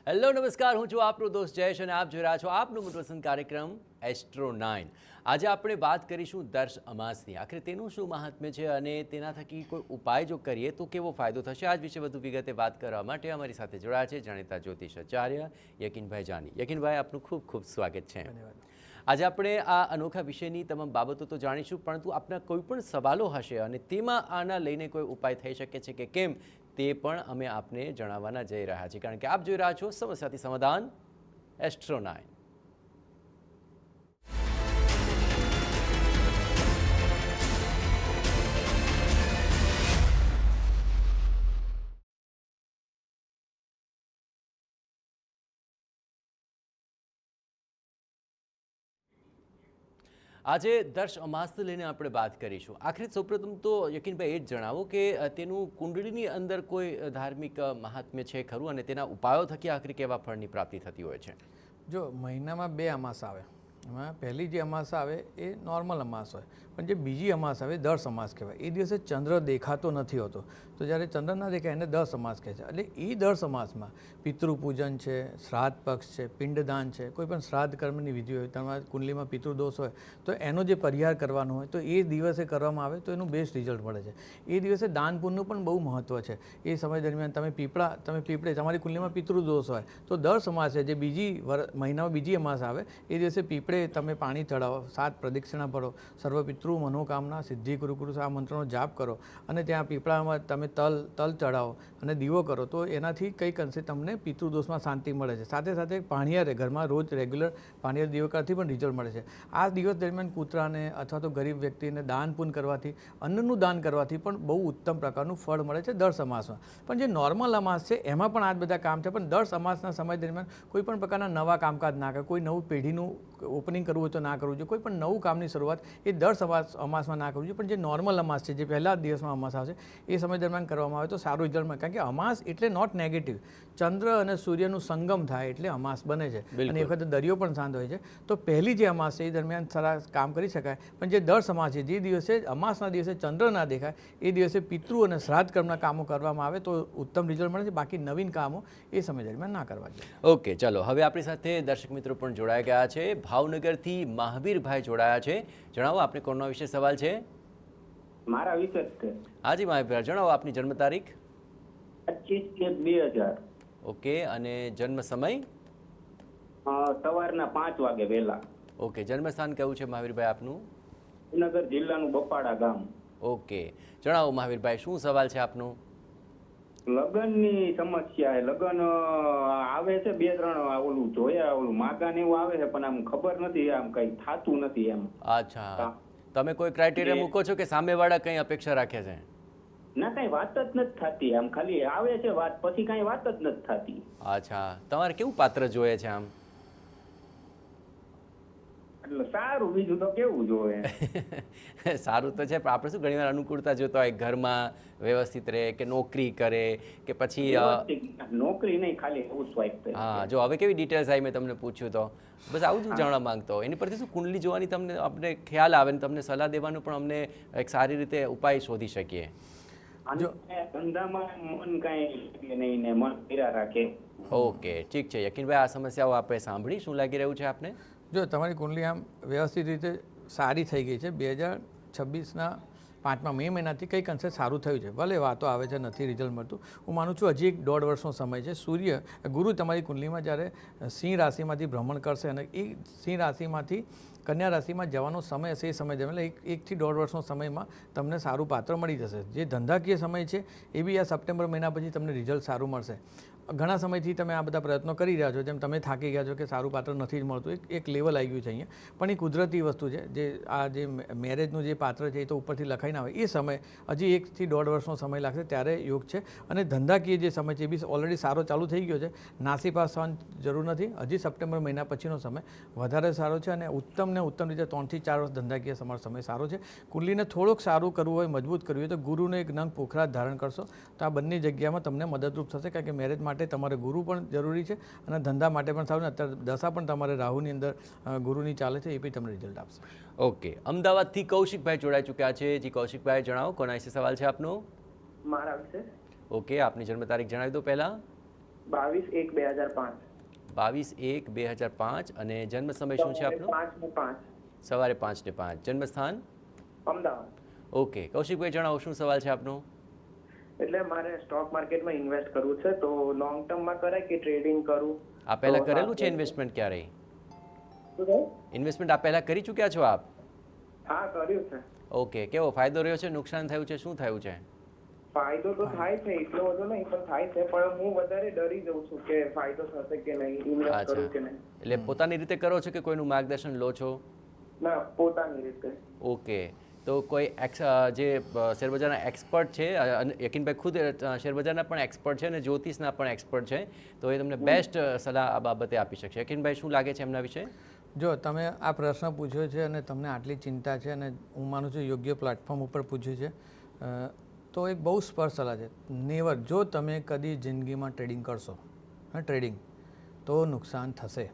Hello નમસ્કાર, હું છું આપનો દોસ્ત જયેશ અને આપ જોઈ રહ્યા છો આપનો મનપસંદ કાર્યક્રમ એસ્ટ્રો 9। આજે આપણે વાત કરીશું દર્શ અમાસની। આખરે તેનું શું મહાત્મ્ય છે અને તેના થકી કોઈ ઉપાય જો કરીએ તો કેવો ફાયદો થશે, આજ વિશે વધુ વિગતે વાત કરવા માટે અમારી સાથે જોડાયા છે જાણીતા જ્યોતિષ આચાર્ય યકીનભાઈ જાની। યકીનભાઈ, આપનું ખૂબ ખૂબ સ્વાગત છે। આજે આપણે આ અનોખા વિષયની તમામ બાબતો તો જાણીશું, પરંતુ આપના કોઈ પણ સવાલો હશે અને તેમાં આના લઈને કોઈ ઉપાય થઈ શકે છે કે કેમ, તે પણ અમે આપને જણાવવાના જઈ રહ્યા છીએ, કારણ કે આપ જોઈ રહ્યા છો સમસ્યાથી સમાધાન એસ્ટ્રો 9। આજે દર્શ અમાસને લઈને આપણે વાત કરીશું। આખરે સૌપ્રથમ તો યકીનભાઈ એ જ જણાવો કે તેનું કુંડળીની અંદર કોઈ ધાર્મિક મહાત્મ્ય છે ખરું અને તેના ઉપાયો થકી આખરે કેવા ફળની પ્રાપ્તિ થતી હોય છે? જો મહિનામાં 2 અમાસ આવે, એમાં પહેલી જે અમાસ આવે એ નોર્મલ અમાસ હોય, પણ જે બીજી અમાસ આવે દર્શ અમાસ કહેવાય। એ દિવસે ચંદ્ર દેખાતો નથી હોતો, તો જ્યારે ચંદ્ર ના દેખાય એને દર્શ અમાસ કહે છે। એટલે એ દર્શ અમાસમાં પિતૃપૂજન છે, શ્રાદ્ધ પક્ષ છે, પિંડદાન છે, કોઈ પણ શ્રાદ્ધ કર્મની વિધિ હોય, તમારા કુંડલીમાં પિતૃદોષ હોય તો એનો જે પરિહાર કરવાનો હોય તો એ દિવસે કરવામાં આવે તો એનું બેસ્ટ રિઝલ્ટ મળે છે। એ દિવસે દાન પુણ્યનું પણ બહુ મહત્ત્વ છે। એ સમય દરમિયાન તમે પીપળે તમારી કુંડલીમાં પિતૃદોષ હોય તો દર્શ અમાસ છે, જે મહિનામાં બીજી અમાસ આવે, એ દિવસે પીપળે તમે પાણી ચડાવો, 7 પ્રદક્ષિણા ભરો, સર્વ પિતૃ મનોકામના સિદ્ધિ કુરુકુરુ આ મંત્રનો જાપ કરો અને ત્યાં પીપળામાં તમે તલ ચડાવો અને દીવો કરો, તો એનાથી કંઈક અંશે તમને પિતૃદોષમાં શાંતિ મળે છે। સાથે સાથે પાણીયારે ઘરમાં રોજ રેગ્યુલર પાણીયારે દીવો કરવાથી પણ રિઝલ્ટ મળે છે। આ દિવસ દરમિયાન કૂતરાને અથવા તો ગરીબ વ્યક્તિને દાન પુણ્ય કરવાથી, અન્નનું દાન કરવાથી પણ બહુ ઉત્તમ પ્રકારનું ફળ મળે છે દર્શ અમાસમાં। પણ જે નોર્મલ અમાસ છે એમાં પણ આ બધા કામ છે, પણ દર્શ અમાસના સમય દરમિયાન કોઈ પણ પ્રકારના નવા કામકાજ ના કરે, કોઈ નવું પેઢીનું ઓપનિંગ કરવું હોય તો ના કરવું જોઈએ, કોઈ પણ નવું કામની શરૂઆત એ દર્શ અમાસમાં ના કરવું જોઈએ। પણ જે નોર્મલ અમાસ છે, જે પહેલા દિવસમાં અમાસ આવશે એ સમય દરમિયાન કરવામાં આવે તો સારું રિઝલ્ટ મળે, કારણ કે અમાસ એટલે નોટ નેગેટિવ, ચંદ્ર અને સૂર્યનું સંગમ થાય એટલે અમાસ બને છે અને એ વખતે દરિયો પણ શાંત હોય છે। તો પહેલી જે અમાસ છે એ દરમિયાન સારા કામ કરી શકાય, પણ જે દર્શ અમાસ છે, જે દિવસે અમાસના દિવસે ચંદ્ર ના દેખાય એ દિવસે પિતૃ અને શ્રાદ્ધ કર્મના કામો કરવામાં આવે તો ઉત્તમ રિઝલ્ટ મળે છે। બાકી નવીન કામો એ સમય દરમિયાન ના કરવા જોઈએ। ઓકે, ચલો હવે આપણી સાથે દર્શક મિત્રો પણ જોડાઈ ગયા છે। ભાવનગરથી મહાવીરભાઈ જોડાયા છે। જણાવો, આપને કોના વિશે સવાલ છે? મારા વિશે જ છે। હાજી મહાવીરભાઈ, જણાવો આપની જન્મ તારીખ? 25/1/2000। ઓકે, અને જન્મ સમય? સવારના 5 વાગે વહેલા। ઓકે, જન્મસ્થાન કયું છે મહાવીરભાઈ આપનું? ભાવનગર જિલ્લાનું બપાડા ગામ। ઓકે, જણાવો મહાવીરભાઈ, શું સવાલ છે આપનો? લગ્નની સમસ્યા છે। લગ્ન આવે છે 2-3 ઓલું જોયા, ઓલું માગા ને એવું આવે છે, પણ આમ ખબર નથી, આમ કઈ થાતું નથી એમ। અચ્છા, તમે કોઈ ક્રાઇટેરિયા મૂકો છો કે સામેવાળા કંઈ અપેક્ષા રાખે છે? ના, કઈ વાત જ નથી થતી, આમ ખાલી આવે છે વાત, પછી કઈ વાત જ નથી થતી। અચ્છા, તમારે કેવું પાત્ર જોઈએ છે આમ? એટલે સારું, બીજું તો કેવું જોઈએ? સારું તો છે, પણ આપણે શું ઘણીવાર અનુકૂળતા જોતા હોય, ઘરમાં વ્યવસ્થિત રહે કે નોકરી કરે કે પછી નોકરી નહીં, ખાલી હાઉસવાઈફ। હા, જો હવે કેવી ડિટેલ્સ આવી મેં તમને પૂછ્યું તો બસ આવું જ જાણવા માંગતો હોય, એની પરથી શું કુંડલી જોવાની તમને આપણે ખ્યાલ આવે ને તમને સલાહ દેવાનું પણ અમને એક સારી રીતે ઉપાય શોધી શકીએ। ધંધામાં મન કઈ નહીં ને મન પીરા રાખે। ઓકે, ઠીક છે યકીનભાઈ, આ સમસ્યાઓ આપણે સાંભળી, શું લાગી રહ્યું છે આપને? જો તમારી કુંડલી આમ વ્યવસ્થિત રીતે સારી થઈ ગઈ છે, 2026ના 5મા મે મહિનાથી કંઈક અંશે સારું થયું છે, ભલે વાતો આવે છે નથી રિઝલ્ટ મળતું, હું માનું છું હજી 1.5 વર્ષનો સમય છે। ગુરુ તમારી કુંડલીમાં જ્યારે સિંહ રાશિમાંથી ભ્રમણ કરશે અને એ સિંહ રાશિમાંથી કન્યા રાશિમાં જવાનો સમય હશે, એ સમય દરમિયાન 1 થી 1.5 વર્ષનો સમયમાં તમને સારું પાત્ર મળી જશે। જે ધંધાકીય સમય છે એ બી આ સપ્ટેમ્બર મહિના પછી તમને રિઝલ્ટ સારું મળશે। ઘણા સમયથી તમે આ બધા પ્રયત્નો કરી રહ્યા છો, જેમ તમે થાકી ગયા છો કે સારું પાત્ર નથી જ મળતું, એક લેવલ આવી ગયું છે અહીંયા, પણ એ કુદરતી વસ્તુ છે। જે આ જે મેરેજનું જે પાત્ર છે એ તો ઉપરથી લખાઈને આવે, એ સમય હજી 1 થી 1.5 વર્ષનો સમય લાગશે, ત્યારે યોગ છે। અને ધંધાકીય જે સમય છે એ બી ઓલરેડી સારો ચાલુ થઈ ગયો છે, નાસીપાસ થવાની જરૂર નથી, હજી સપ્ટેમ્બર મહિના પછીનો સમય વધારે સારો છે અને ઉત્તમ રીતે 3 થી 4 વર્ષ ધંધાકીય સમય સારો છે। કુંડલીને થોડુંક સારું કરવું હોય, મજબૂત કરવું હોય તો ગુરુને એક નંગ પોખરાજ ધારણ કરશો તો આ બંને જગ્યામાં તમને મદદરૂપ થશે, કારણ કે મેરેજ માટે તમારે ગુરુ પણ જરૂરી છે અને ધંધા માટે પણ સારું, અત્યારે દશા પણ તમારે રાહુની અંદર ગુરુની ચાલે છે, એ બી તમને રિઝલ્ટ આપશે। ઓકે, અમદાવાદથી કૌશિકભાઈ જોડાઈ ચૂક્યા છે। જી કૌશિકભાઈ, જણાવો કોના વિશે સવાલ છે આપનો? મારા વિશે। ઓકે, આપની જન્મ તારીખ જણાવી દો પહેલા। 22/1/2005. 22/1/2005 અને જન્મ સમય શું છે આપનો? 5 ને 5 સવારે 5 ને 5. જન્મ સ્થાન? અમદાવાદ. ઓકે, કૌશિકભાઈ જણાવો શું સવાલ છે આપનો? એટલે મારે સ્ટોક માર્કેટમાં ઇન્વેસ્ટ કરવું છે, તો લોંગ ટર્મમાં કરાય કે ટ્રેડિંગ કરું? આ પહેલા તો કરેલું છે સારું. ઇન્વેસ્ટમેન્ટ ક્યારેય? શું કહ્યું? ઇન્વેસ્ટમેન્ટ આ પહેલા કરી ચૂક્યા છો આપ? હા, કર્યું છે. ઓકે, કેવો ફાયદો રહ્યો છે, નુકસાન થયું છે, શું થયું છે? ફાયદો તો થાય છે, એટલો બધો નહીં પણ થાય છે, પણ હું વધારે ડરી જઉં છું કે ફાયદો થશે કે નહીં, ઇન્વેસ્ટ કરું કે નહીં. એટલે પોતાની રીતે કરો છો કે કોઈનું માર્ગદર્શન લો છો? ના, પોતાની રીતે. ઓકે, તો કોઈ જે શેરબજારના એક્સપર્ટ છે, યકીનભાઈ ખુદ શેરબજારના પણ એક્સપર્ટ છે અને જ્યોતિષના પણ એક્સપર્ટ છે, તો એ તમને બેસ્ટ સલાહ આ બાબતે આપી શકશે. યકીનભાઈ શું લાગે છે એમના વિશે? જો તમે આ પ્રશ્ન પૂછ્યો છે અને તમને આટલી ચિંતા છે અને હું માનું છું યોગ્ય પ્લેટફોર્મ ઉપર પૂછ્યું છે, તો એક બહુ સ્પષ્ટ સલાહ છે. નેવર, જો તમે કદી જિંદગીમાં ટ્રેડિંગ કરશો, ટ્રેડિંગ, તો નુકસાન થશે.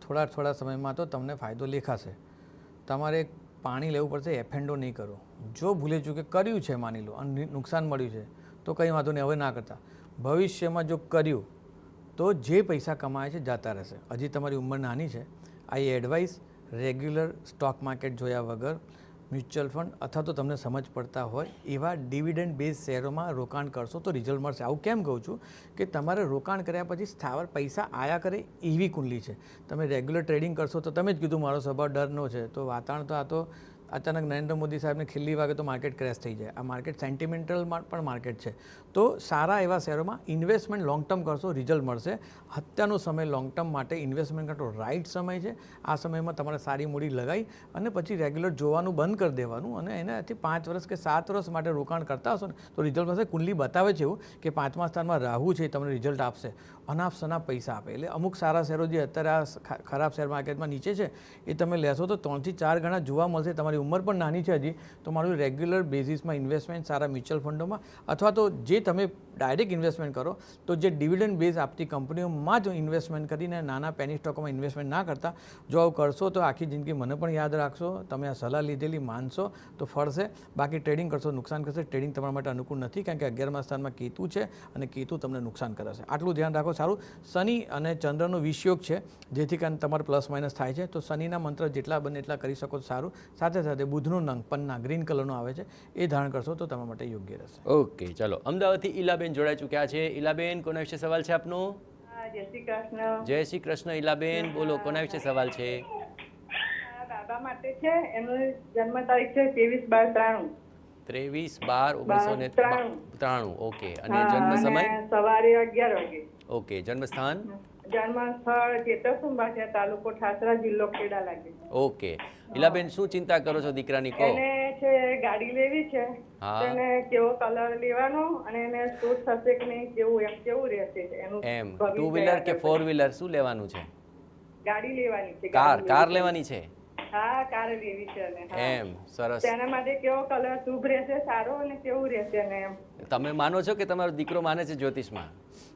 થોડા સમયમાં તો તમને ફાયદો દેખાશે. તમારે પાણી લેવું પડશે, એફએન્ડો નહીં કરો. જો ભૂલે ચૂકે કર્યું છે માની લો અને નુકસાન મળ્યું છે તો કંઈ વાંધો નહીં, હવે ના કરતા. ભવિષ્યમાં જો કર્યું તો જે પૈસા કમાય છે જતા રહેશે. હજી તમારી ઉંમર નાની છે. આઈ એડવાઇસ રેગ્યુલર સ્ટોક માર્કેટ જોયા વગર મ્યુચ્યુઅલ ફંડ અથવા તો તમને સમજ પડતા હોય એવા ડિવિડન્ડ બેઝ શેરોમાં રોકાણ કરશો તો રિઝલ્ટ મળશે. આવું કેમ કહું છું કે તમારે રોકાણ કર્યા પછી સ્થાવર પૈસા આયા કરે એવી કુંડલી છે. તમે રેગ્યુલર ટ્રેડિંગ કરશો તો તમે જ કીધું મારો સ્વભાવ ડરનો છે, તો વાતાવરણ તો આ તો અચાનક નરેન્દ્ર મોદી સાહેબને ખીલ્લી વાગે તો માર્કેટ ક્રેશ થઈ જાય. આ માર્કેટ સેન્ટિમેન્ટલ પણ માર્કેટ છે. તો સારા એવા શેરોમાં ઇન્વેસ્ટમેન્ટ લોંગ ટર્મ કરશો, રિઝલ્ટ મળશે. હત્યાનો સમય લોંગ ટર્મ માટે ઇન્વેસ્ટમેન્ટ કરતો રાઇટ સમય છે. આ સમયમાં તમારે સારી મૂડી લગાવી અને પછી રેગ્યુલર જોવાનું બંધ કરી દેવાનું અને એનાથી 5 વર્ષ કે 7 વર્ષ માટે રોકાણ કરતા હશો ને તો રિઝલ્ટ મળશે. કુંડલી બતાવે છે એવું કે 5મા સ્થાનમાં રાહુ છે, તમને રિઝલ્ટ આપશે, અનાપ શનાપ પૈસા આપે. એટલે અમુક સારા શેરો જે અત્યારે આ ખરાબ શેર માર્કેટમાં નીચે છે એ તમે લેશો તો 3 થી 4 ગણા જોવા મળશે. તમારી ઉંમર પણ નાની છે હજી, તો મારું રેગ્યુલર બેઝિસમાં ઇન્વેસ્ટમેન્ટ સારા મ્યુચ્યુઅલ ફંડોમાં અથવા તો જે તમે ડાયરેક્ટ ઇન્વેસ્ટમેન્ટ કરો તો જે ડિવિડન્ડ બેઝ આપતી કંપનીઓમાં જ ઇન્વેસ્ટમેન્ટ કરીને નાના પેની સ્ટોકોમાં ઇન્વેસ્ટમેન્ટ ના કરતા. જો આવું કરશો તો આખી જિંદગી મને પણ યાદ રાખશો. તમે આ સલાહ લીધેલી માનશો તો ફળશે. બાકી ટ્રેડિંગ કરશો નુકસાન કરશે. ટ્રેડિંગ તમારા માટે અનુકૂળ નથી કારણ કે 11મા સ્થાનમાં કેતુ છે અને કેતુ તમને નુકસાન કરે છે. આટલું ધ્યાન રાખો. સારું, શનિ અને ચંદ્રનો વિષયોગ છે જેથી કારણે તમારે પ્લસ માઇનસ થાય છે, તો શનિના મંત્ર જેટલા બને એટલા કરી શકો તો સારું. સાથે સાથે બુધનું નંગ પન્ના ગ્રીન કલરનો આવે છે એ ધારણ કરશો તો તમારા માટે યોગ્ય રહેશે. ઓકે, ચલો અમદાવાદથી ઈલાબેન જોડાઈ ચૂક્યા છે. ઈલાબેન, કોના વિશે સવાલ છે આપનો? જય શ્રી કૃષ્ણ. જય શ્રી કૃષ્ણ. ઈલાબેન બોલો, કોના વિશે સવાલ છે? દાદા માટે છે. એનું જન્મ તારીખ છે 23/12/93. 23/12/1993. ઓકે, અને જન્મ સમય? સવારે 11 વાગે. ઓકે, જન્મ સ્થાન? જન્મ સ્થળ ચેતરસુંબા છે, તાલુકો ઠાસરા, જિલ્લો ખેડા લાગે. ઓકે, ઈલાબેન શું ચિંતા કરો છો દીકરાની કહો? એને છે ગાડી લેવી છે. હા. એને કેવો કલર લેવાનો અને એને શૂટ થશે કે નહીં, કેવું રહેશે એનું એમ ભવિષ્ય 2 વ્હીલર કે આગળ 4 વ્હીલર શું લેવાનું છે? ગાડી લેવાની છે. કાર ગાડી લેવાની છે? હા, કાર લેવી છે અને હા. એમ સરસ. તેના માટે કેવો કલર શુભ રહેશે, સારો અને કેવું રહેશે અને એમ. તમે માનો છો કે તમારો દીકરો માને છે જ્યોતિષમાં?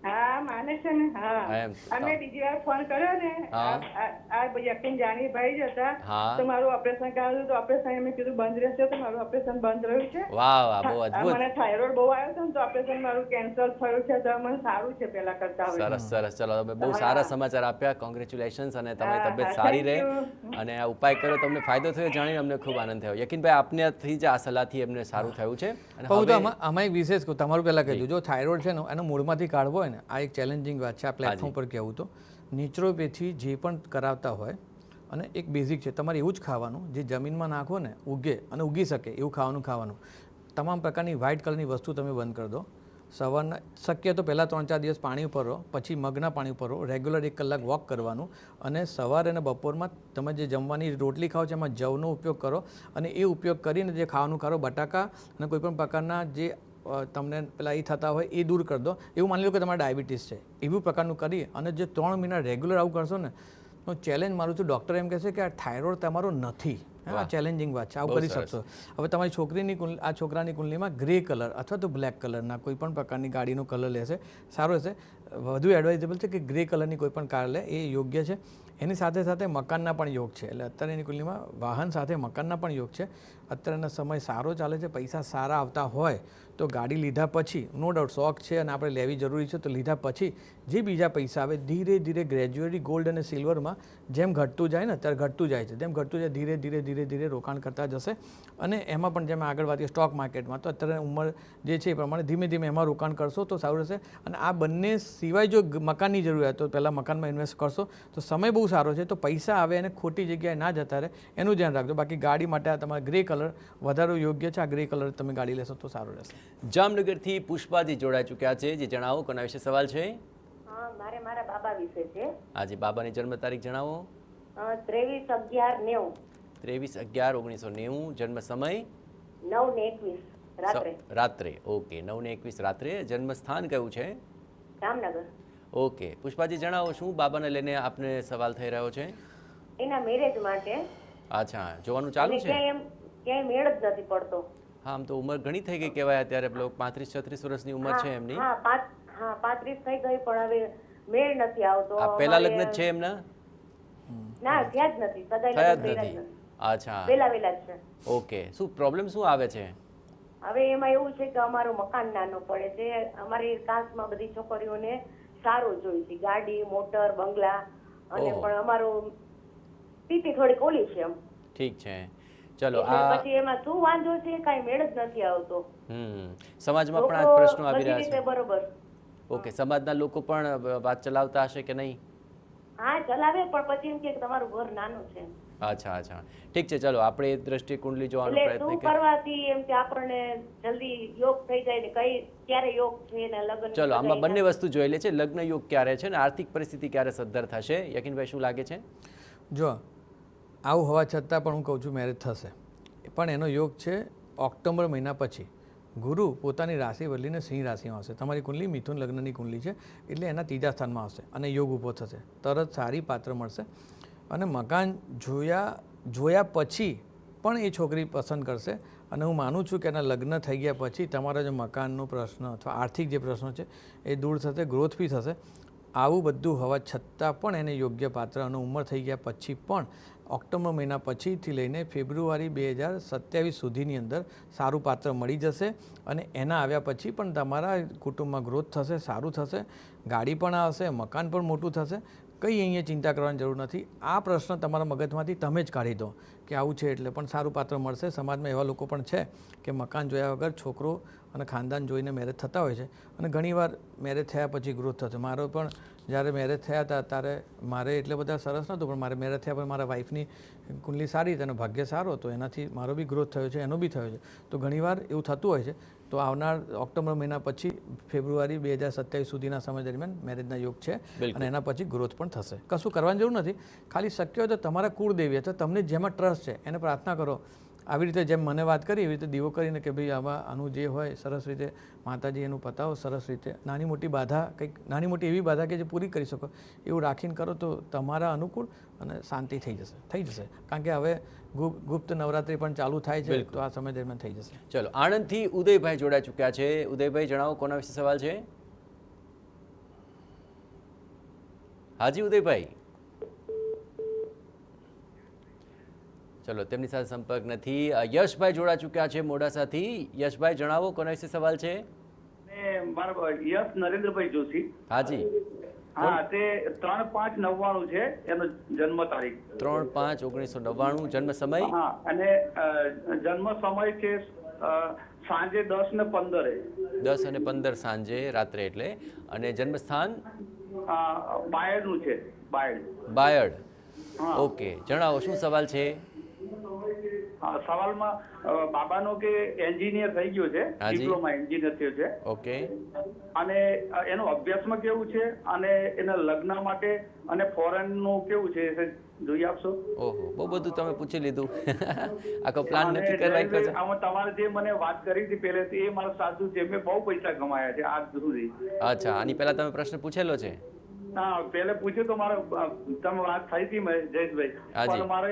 હા, માને છે ને. હા, એમ. અમે બીજી વાર ફોન કર્યો ને, હા. આ યકીન જાની ભાઈ જ હતા. હા. તો મારું ઓપરેશન કરાવ્યું તો ઓપરેશન એમ કીધું બંધ રહેશે, તો મારું ઓપરેશન બંધ રહ્યું છે. વાહ વાહ, બહુ અદ્ભુત. મને થાઇરોઇડ બહુ આવ્યો છે ને તો ઓપરેશન મારું કેન્સલ થયું છે, તો મને સારું છે પેલા કરતા હવે. સરસ સરસ. ચલો, તમે બહુ સારા સમાચાર આપ્યા. કોંગ્રેચ્યુલેશન્સ અને તમારી હા, તબિયત હા, સારી thank રહે you. અને આ ઉપાય કર્યો તમને ફાયદો થયો જાણીને અમને ખૂબ આનંદ થયો. યકીનભાઈ આપનેથી જ આ સલાહથી એમને સારું થયું છે. અને પણ હું તો હવે આમાં એક વિશેષ કહું, તમારું પહેલાં કહી દઉં, જો થાઇરોઇડ છે ને એનો મૂળમાંથી કાઢવો હોય ને, આ એક ચેલેન્જિંગ વાત છે આ પ્લેટફોર્મ પર કહેવું તો. નેચરોપેથી જે પણ કરાવતા હોય અને એક બેઝિક છે, તમારે એવું જ ખાવાનું જે જમીનમાં નાખો ને ઉગે અને ઉગી શકે એવું ખાવાનું. તમામ પ્રકારની વ્હાઇટ કલરની વસ્તુ તમે બંધ કરી દો. સવારના શક્ય તો પહેલાં 3-4 દિવસ પાણી ઉપર રહો, પછી મગના પાણી ઉપર રહો, રેગ્યુલર 1 કલાક વોક કરવાનું અને સવારે અને બપોરમાં તમે જે જમવાની રોટલી ખાઓ છો એમાં જવનો ઉપયોગ કરો અને એ ઉપયોગ કરીને જે ખાવાનું ખાઓ, બટાકા અને કોઈપણ પ્રકારના જે તમને પેલા એ થતા હોય એ દૂર કરી દો. એવું માની લો કે તમારે ડાયાબિટીસ છે, એવું પ્રકારનું કરી અને જે 3 મહિના રેગ્યુલર આવું કરશો ને તો ચેલેન્જ મારું છું, ડૉક્ટર એમ કહેશે કે આ થાઇરોઇડ તમારો નથી. આ ચેલેન્જિંગ વાત છે, આવું કરી શકશો. હવે તમારી છોકરાની કુંડલીમાં ગ્રે કલર અથવા તો બ્લેક કલરના કોઈ પણ પ્રકારની ગાડીનો કલર લેશે, સારો રહેશે. વધુ એડવાઇઝેબલ છે કે ગ્રે કલરની કોઈ પણ કાર લે, એ યોગ્ય છે. એની સાથે સાથે મકાનના પણ યોગ છે. એટલે અત્યારેની કુંડલીમાં વાહન સાથે મકાનના પણ યોગ છે. અત્યારનો સમય સારો ચાલે છે, પૈસા સારા આવતા હોય તો ગાડી લીધા પછી નો ડાઉટ શોખ છે અને આપણે લેવી જરૂરી છે, તો લીધા પછી જે બીજા પૈસા આવે ધીરે ધીરે ગ્રેજ્યુઅલી ગોલ્ડ અને સિલ્વરમાં જેમ ઘટતું જાય ને અત્યારે ઘટતું જાય છે, તેમ ઘટતું જાય ધીરે ધીરે ધીરે ધીરે રોકાણ કરતા જશે. અને એમાં પણ જેમ આગળ વાત કરીએ સ્ટોક માર્કેટમાં, તો અત્યારે ઉંમર જે છે એ પ્રમાણે ધીમે ધીમે એમાં રોકાણ કરશો તો સારું રહેશે. અને આ બંને સિવાય જો મકાનની જરૂરિયાત તો પહેલાં મકાનમાં ઇન્વેસ્ટ કરશો તો સમય બહુ સારો છે, તો પૈસા આવે અને ખોટી જગ્યાએ ના જતા રહે એનું ધ્યાન રાખજો. બાકી ગાડી માટે આ તમારા ગ્રે કલર વધારે યોગ્ય છે. આ ગ્રે કલર તમે ગાડી લેશો તો સારું રહેશે. જામનગરથી પુષ્પાજી જોડાઈ ચૂક્યા છે. જે જણાવો કોના વિશે સવાલ છે? હા, મારે મારા બાબા વિશે છે. આજે બાબાની જન્મ તારીખ જણાવો. 23/11/90. 23/11/1990. જન્મ સમય 9 ને 21 રાત્રે. રાત્રે. ઓકે, 9 ને 21 રાત્રે. જન્મ સ્થાન કયું છે? જામનગર. ઓકે, પુષ્પાજી જણાવો શું બાબાને લઈને આપને સવાલ થઈ રહ્યો છે? એના મેરેજ માટે. અચ્છા, જોવાનું ચાલુ છે? ક્યાંય મેળ જ નથી પડતો. હા, આમ તો ઉંમર ઘણી થઈ ગઈ કહેવાય અત્યારે. પેલો 35-36 વર્ષની ઉંમર છે એમની. હા, 35 થઈ ગઈ પણ હવે મેળ નથી આવતો. આ પહેલા લગ્ન જ છે એમના? ના, થયા જ નથી. થયા જ નથી. અચ્છા, વેલા જ છે. ઓકે, શું પ્રોબ્લેમ શું આવે છે? હવે એમાં એવું છે કે અમારું મકાન નાનું પડે છે. અમારી કાસ્ટમાં બધી છોકરીઓને સારું જોઈએ છે, ગાડી, મોટર, બંગલા, અને પણ અમારું સ્થિતિ થોડીક ઓલી છે એમ. ઠીક છે, ચલો. પછી એમાં શું વાંધો છે, કાંઈ મેળ જ નથી આવતો. સમાજમાં પણ આ પ્રશ્નો આવી રહ્યા છે. બરોબર. ઓકે, સમાજના લોકો પણ વાત ચલાવતા હશે કે નહીં? હા, ચલાવે, પણ પછી એમ કે તમારું ઘર નાનું છે. અચ્છા, અચ્છા, ઠીક છે. ચલો આપણે એ દ્રષ્ટિએ કુંડલી જોવાનો એટલે પ્રયત્ન શું કરીએ. કરવાથી એમ કે આપણને જલ્દી યોગ થઈ જાય ને કઈ ક્યારે યોગ છે ને લગ્ન. ચલો, આમાં બંને વસ્તુ જોઈ લે છે. લગ્ન યોગ ક્યારે છે ને આર્થિક પરિસ્થિતિ ક્યારે સદ્ધર થશે? યકીનભાઈ શું લાગે છે? જો આવું હોવા છતાં પણ હું કહું છું મેરેજ થશે, પણ એનો યોગ છે ઓક્ટોબર મહિના પછી. ગુરુ પોતાની રાશિ બદલીને સિંહ રાશિમાં આવશે. તમારી કુંડલી મિથુન લગ્નની કુંડલી છે એટલે એના ત્રીજા સ્થાનમાં આવશે અને યોગ ઊભો થશે. તરત સારી પાત્ર મળશે અને મકાન જોયા પછી પણ એ છોકરી પસંદ કરશે. અને હું માનું છું કે એના લગ્ન થઈ ગયા પછી તમારા જે મકાનનો પ્રશ્ન અથવા આર્થિક જે પ્રશ્નો છે એ દૂર થશે, ગ્રોથ બી થશે. આવું બધું હોવા છતાં પણ એને યોગ્ય પાત્ર અને ઉંમર થઈ ગયા પછી પણ ઓક્ટોબર મહિના પછીથી લઈને ફેબ્રુઆરી 2027 સુધીની અંદર સારું પાત્ર મળી જશે. અને એના આવ્યા પછી પણ તમારા કુટુંબમાં ગ્રોથ થશે, સારું થશે, ગાડી પણ આવશે, મકાન પણ મોટું થશે. કંઈ અહીંયા ચિંતા કરવાની જરૂર નથી. આ પ્રશ્ન તમારા મગજમાંથી તમે જ કાઢી દો કે આવું છે એટલે પણ સારું પાત્ર મળશે. સમાજમાં એવા લોકો પણ છે કે મકાન જોયા વગર છોકરો અને ખાનદાન જોઈને મેરેજ થતા હોય છે અને ઘણીવાર મેરેજ થયા પછી ગ્રોથ થશે. મારો પણ જ્યારે મેરેજ થયા હતા ત્યારે મારે એટલે બધા સરસ નહોતું, પણ મારે મેરેજ થયા પછી મારા વાઈફની કુંડલી સારી હતી અને ભાગ્ય સારો હતો, એનાથી મારો બી ગ્રોથ થયો છે, એનો બી થયો છે. તો ઘણીવાર એવું થતું હોય છે. તો આવનાર ઓક્ટોબર મહિના પછી ફેબ્રુઆરી 2027 સુધીના સમય દરમિયાન મેરેજના યોગ છે અને એના પછી ગ્રોથ પણ થશે. કશું કરવાની જરૂર નથી. ખાલી શક્ય હોય તો તમારા કુળદેવી અથવા તમને જેમાં ટ્રસ્ટ છે એને પ્રાર્થના કરો. આવી રીતે જેમ મને વાત કરી એવી રીતે દીવો કરીને કે ભાઈ આનું જે હોય સરસ રીતે માતાજી એનું પતાવો, સરસ રીતે નાની મોટી બાધા, કંઈક નાની મોટી એવી બાધા કે જે પૂરી કરી શકો એવું રાખીને કરો તો તમારા અનુકૂળ અને શાંતિ થઈ જશે. કારણ કે હવે ગુપ્ત નવરાત્રિ પણ ચાલુ થાય છે, તો આ સમય દરમિયાન થઈ જશે. ચલો, આણંદથી ઉદયભાઈ જોડાઈ ચૂક્યા છે. ઉદયભાઈ જણાવો કોના વિશે સવાલ છે? હાજી ઉદયભાઈ. ચલો, તેમની સાથે સંપર્ક નથી. યશભાઈ જોડા ચૂક્યા છે મોડાસાથી. યશભાઈ જણાવો કોના વિશે સવાલ છે? મારા યશ નરેન્દ્રભાઈ જોશી. હાજી. હા, તે 3/5/99 છે એનો જન્મ તારીખ. 3/5/1999. જન્મ સમય? હા, અને જન્મ સમય છે સાંજે 10:15. 10:15 સાંજે રાત્રે એટલે. અને જન્મ સ્થાન? બાયડનું છે. બાયડ. ઓકે, જણાવો શું સવાલ છે? સવાલમાં બાબાનો કે એન્જિનિયર થઈ ગયો છે, ડિપ્લોમા એન્જિનિયર થયો છે. ઓકે. અને એનો અભ્યાસમાં કેવું છે અને એના લગ્ન માટે અને ફોરેન નું કેવું છે જોઈ આપશો? ઓહો, બહુ બધું તમે પૂછી લીધું. આખો પ્લાન નક્કી કરવાય છે. આમાં તમારે જે મને વાત કરી હતી પહેલેથી એ મારું સાચું છે. મેં બહુ પૈસા કમાયા છે આજ સુધી. અચ્છા, આની પહેલા તમે પ્રશ્ન પૂછેલો છે? હા, પેલે પૂછ્યું તો મારે તમે વાત થઈ હતી જયેશભાઈ, હાજી. પણ મારે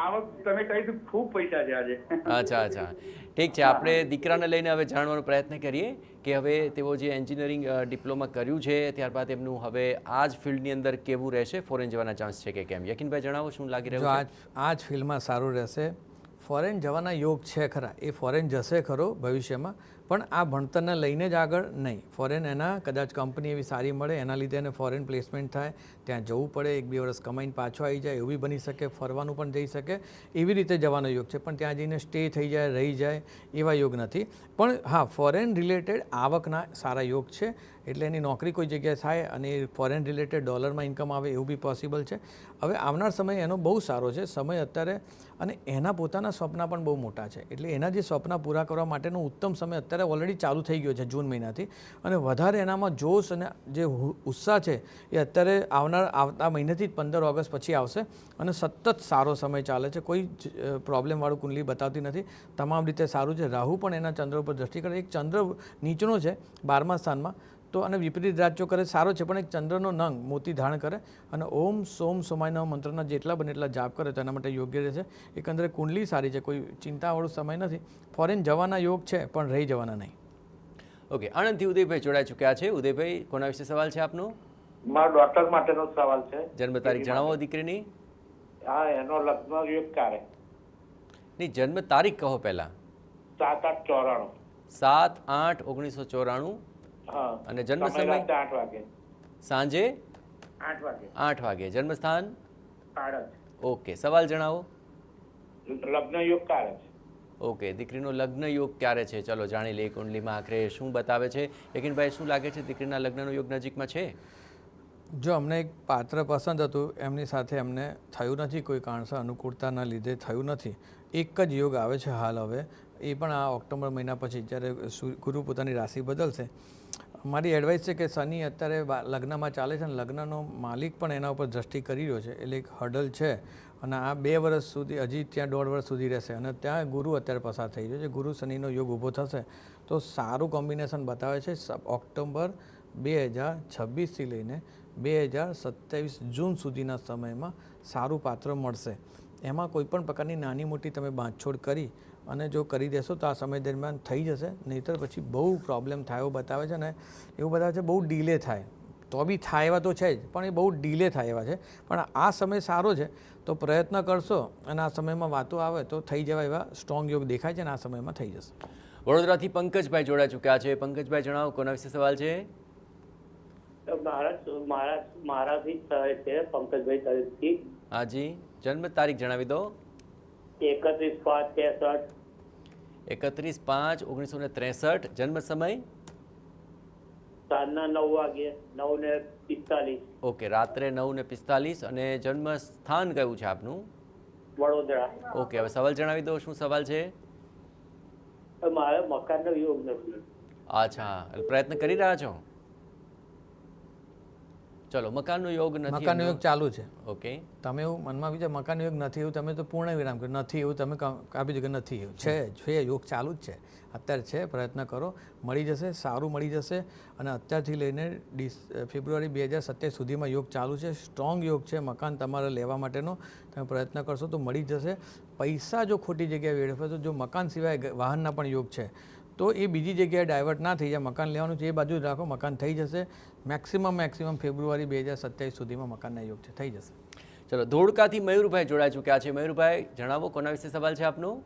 આવક તમે કહી હતી ખૂબ પૈસા છે આજે. અચ્છા અચ્છા, ઠીક છે. આપણે દીકરાને લઈને હવે જાણવાનો પ્રયત્ન કરીએ કે હવે તેઓ જે એન્જિનિયરિંગ ડિપ્લોમા કર્યું છે ત્યારબાદ એમનું હવે આ જ ફિલ્ડની અંદર કેવું રહેશે, ફોરેન જવાના ચાન્સ છે કે કેમ. યકીનભાઈ જણાવો શું લાગી જો રહ્યું છે? આ જ ફિલ્ડમાં સારું રહેશે. ફોરેન જવાના યોગ છે ખરા, એ ફોરેન જશે ખરો ભવિષ્યમાં, પણ આ ભણતરને લઈને જ આગળ નહીં. ફોરેન એના કદાચ કંપની એવી સારી મળે એના લીધે એને ફોરેન પ્લેસમેન્ટ થાય, ત્યાં જવું પડે, 1-2 વર્ષ કમાઈને પાછો આવી જાય એવું બી બની શકે, ફરવાનું પણ જઈ શકે, એવી રીતે જવાનો યોગ છે. પણ ત્યાં જઈને સ્ટે થઈ જાય, રહી જાય એવા યોગ નથી. પણ હા, ફોરેન રિલેટેડ આવકના સારા યોગ છે, એટલે એની નોકરી કોઈ જગ્યાએ થાય અને ફોરેન રિલેટેડ ડોલરમાં ઇન્કમ આવે એવું બી પોસિબલ છે. હવે આવનાર સમય એનો બહુ સારો છે સમય અત્યારે, અને એના પોતાના સ્વપ્ના પણ બહુ મોટા છે. એટલે એના જે સ્વપ્ના પૂરા કરવા માટેનો ઉત્તમ સમય અત્યારે ઓલરેડી ચાલુ થઈ ગયો છે જૂન મહિનાથી, અને વધારે એનામાં જોશ અને જે ઉત્સાહ છે એ અત્યારે આવતા મહિનેથી જ 15 ઓગસ્ટ પછી આવશે, અને સતત સારો સમય ચાલે છે. કોઈ પ્રોબ્લેમવાળું કુંડલી બતાવતી નથી, તમામ રીતે સારું છે. રાહુ પણ એના ચંદ્ર ઉપર દ્રષ્ટિ કરે, એક ચંદ્ર નીચનો છે 12મા સ્થાનમાં, તો અને વિપરીત રાજ્યો કરે સારો છે, પણ એક ચંદ્રનો નંગ મોતી ધારણ કરે અને ઓમ સોમ સોમાયના મંત્રના જેટલા બને એટલા જાપ કરે તો એના માટે યોગ્ય રહેશે. એકંદરે કુંડલી સારી છે, કોઈ ચિંતાવાળો સમય નથી. ફોરેન જવાના યોગ છે પણ રહી જવાના નહીં. ઓકે, આણંદથી ઉદયભાઈ જોડાઈ ચૂક્યા છે. ઉદયભાઈ, કોના વિશે સવાલ છે આપનો? મારા ડોટર માટેનો સવાલ છે. જન્મ તારીખ જણાવો દીકરીની. હા, એનો લગ્ન યોગ ક્યારે? ની જન્મ તારીખ કહો પહેલા. 7/8/94. 7/8/1994. હા. અને જન્મ સમય? 8 વાગે. સાંજે 8 વાગે. 8 વાગે. જન્મ સ્થાન? પાડજ. ઓકે, સવાલ જણાવો. લગ્ન યોગ ક્યારે છે? ઓકે, દીકરીનો લગ્ન યોગ ક્યારે છે? ચલો જાણી લઈએ કુંડલીમાં આખરે શું બતાવે છે. યકીનભાઈ, શું લાગે છે દીકરીના લગ્નનો યોગ નજીકમાં છે? જો અમને એક પાત્ર પસંદ હતું, એમની સાથે અમને થયું નથી, કોઈ કારણસર અનુકૂળતાના લીધે થયું નથી. એક જ યોગ આવે છે હાલ હવે, એ પણ આ ઓક્ટોબર મહિના પછી જ્યારે ગુરુ પોતાની રાશિ બદલશે. મારી એડવાઇસ છે કે શનિ અત્યારે લગ્નમાં ચાલે છે અને લગ્નનો માલિક પણ એના ઉપર દ્રષ્ટિ કરી રહ્યો છે, એટલે એક હર્ડલ છે. અને આ 2 વર્ષ સુધી, હજી ત્યાં 1.5 વર્ષ સુધી રહેશે, અને ત્યાં ગુરુ અત્યારે પસાર થઈ રહ્યો છે. ગુરુ શનિનો યોગ ઊભો થશે તો સારું કોમ્બિનેશન બતાવે છે. ઓક્ટોબર 2026થી લઈને 2027 જૂન સુધીના સમયમાં સારું પાત્ર મળશે. એમાં કોઈ પણ પ્રકારની નાની મોટી તમે બાંધછોડ કરી અને જો કરી દેશો તો આ સમય દરમિયાન થઈ જશે, નહીંતર પછી બહુ પ્રોબ્લેમ થાય એવું બતાવે છે. ને એવું બતાવે છે બહુ ડીલે થાય, તો બી થાય એવા તો છે જ, પણ એ બહુ ડીલે થાય એવા છે. પણ આ સમય સારો છે તો પ્રયત્ન કરશો અને આ સમયમાં વાતો આવે તો થઈ જવા એવા સ્ટ્રોંગ યોગ દેખાય છે, અને આ સમયમાં થઈ જશે. વડોદરાથી પંકજભાઈ જોડાઈ ચૂક્યા છે. પંકજભાઈ, જણાવો કોના વિશે સવાલ છે? મારાથી થાય છે, પંકજભાઈ તરફથી. હાજી, જન્મ તારીખ જણાવી દો. 31/5/63. 31/5/1963. જન્મ સમય? સાંજના 9 વાગે, 9:45. ઓકે, રાત્રે 9:45. અને જન્મ સ્થાન કયું છે આપનું? વડોદરા. ઓકે, હવે સવાલ જણાવી દો. શું સવાલ છે? મારે મકાનનો યોગ નથી. અચ્છા, પ્રયત્ન કરી રહ્યા છો? ચલો, મકાનનો યોગ નથી. મકાનનો યોગ ચાલુ છે. ઓકે, તમે એવું મનમાં વિચાર મકાનનો યોગ નથી એવું તમે તો પૂર્ણ વિરામ કર્યું, નથી એવું તમે કાપી દીધું કે નથી એવું છે. યોગ ચાલુ જ છે અત્યારે, છે. પ્રયત્ન કરો, મળી જશે, સારું મળી જશે. અને અત્યારથી લઈને ફેબ્રુઆરી 2027 સુધીમાં યોગ ચાલુ છે. સ્ટ્રોંગ યોગ છે મકાન તમારે લેવા માટેનો. તમે પ્રયત્ન કરશો તો મળી જશે. પૈસા જો ખોટી જગ્યાએ વેડફે તો જો મકાન સિવાય વાહનના પણ યોગ છે તો એ બીજી જગ્યાએ ડાયવર્ટ ના થઈ જાય. મકાન લેવાનું છે એ બાજુ જ રાખો, મકાન થઈ જશે. મેક્સિમમ ફેબ્રુઆરી 2027 સુધીમાં મકાનના યોગ છે, થઈ જશે. ચલો, ધોળકાથી મયુરભાઈ જોડાઈ ચૂક્યા છે. મયુરભાઈ, જણાવો કોના વિશે સવાલ છે આપનો?